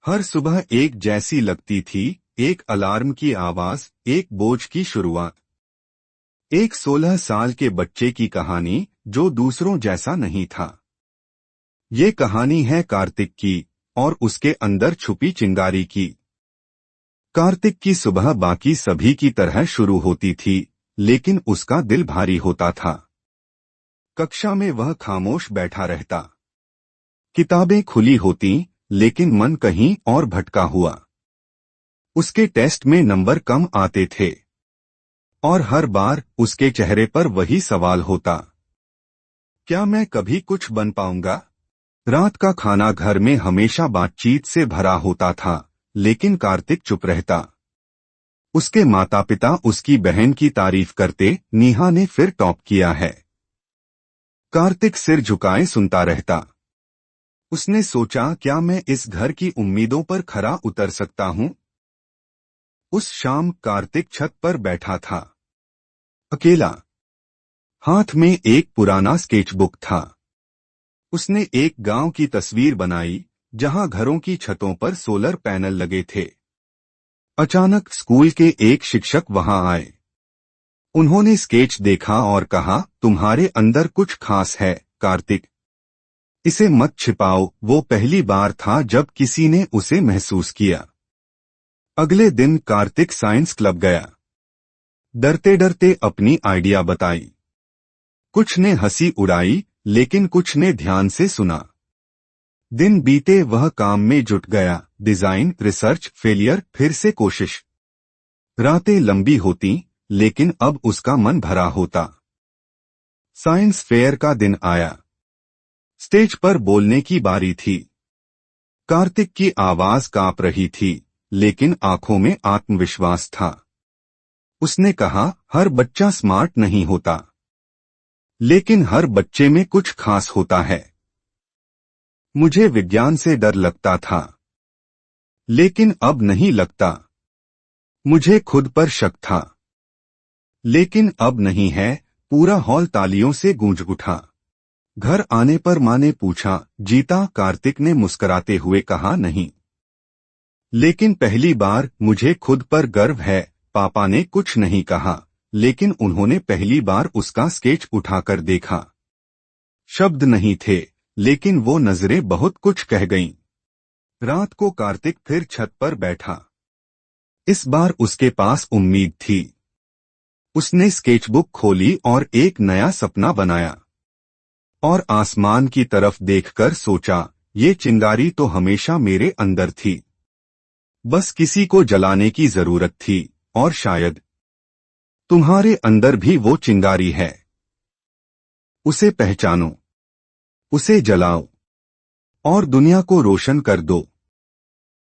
हर सुबह एक जैसी लगती थी, एक अलार्म की आवाज, एक बोझ की शुरुआत। एक 16 साल के बच्चे की कहानी जो दूसरों जैसा नहीं था। ये कहानी है कार्तिक की और उसके अंदर छुपी चिंगारी की। कार्तिक की सुबह बाकी सभी की तरह शुरू होती थी, लेकिन उसका दिल भारी होता था। कक्षा में वह खामोश बैठा रहता। किताबें खुली होती, लेकिन मन कहीं और भटका हुआ। उसके टेस्ट में नंबर कम आते थे और हर बार उसके चेहरे पर वही सवाल होता, क्या मैं कभी कुछ बन पाऊंगा? रात का खाना घर में हमेशा बातचीत से भरा होता था, लेकिन कार्तिक चुप रहता। उसके माता पिता उसकी बहन की तारीफ करते, नेहा ने फिर टॉप किया है। कार्तिक सिर झुकाए सुनता रहता। उसने सोचा, क्या मैं इस घर की उम्मीदों पर खरा उतर सकता हूं? उस शाम कार्तिक छत पर बैठा था, अकेला। हाथ में एक पुराना स्केचबुक था। उसने एक गांव की तस्वीर बनाई, जहां घरों की छतों पर सोलर पैनल लगे थे। अचानक स्कूल के एक शिक्षक वहां आए। उन्होंने स्केच देखा और कहा, तुम्हारे अंदर कुछ खास है कार्तिक। इसे मत छिपाओ। वो पहली बार था जब किसी ने उसे महसूस किया। अगले दिन कार्तिक साइंस क्लब गया। डरते डरते अपनी आइडिया बताई। कुछ ने हंसी उड़ाई, लेकिन कुछ ने ध्यान से सुना। दिन बीते वह काम में जुट गया, डिजाइन, रिसर्च, फेलियर, फिर से कोशिश। रातें लंबी होती, लेकिन अब उसका मन भरा होता। साइंस फेयर का दिन आया। स्टेज पर बोलने की बारी थी। कार्तिक की आवाज कांप रही थी, लेकिन आंखों में आत्मविश्वास था। उसने कहा, हर बच्चा स्मार्ट नहीं होता, लेकिन हर बच्चे में कुछ खास होता है। मुझे विज्ञान से डर लगता था, लेकिन अब नहीं लगता। मुझे खुद पर शक था, लेकिन अब नहीं है। पूरा हॉल तालियों से गूंज उठा। घर आने पर मां ने पूछा, जीता? कार्तिक ने मुस्कुराते हुए कहा, नहीं, लेकिन पहली बार मुझे खुद पर गर्व है। पापा ने कुछ नहीं कहा, लेकिन उन्होंने पहली बार उसका स्केच उठाकर देखा। शब्द नहीं थे, लेकिन वो नजरें बहुत कुछ कह गईं। रात को कार्तिक फिर छत पर बैठा। इस बार उसके पास उम्मीद थी। उसने स्केचबुक खोली और एक नया सपना बनाया। और आसमान की तरफ देखकर सोचा, ये चिंगारी तो हमेशा मेरे अंदर थी, बस किसी को जलाने की जरूरत थी। और शायद तुम्हारे अंदर भी वो चिंगारी है। उसे पहचानो, उसे जलाओ और दुनिया को रोशन कर दो।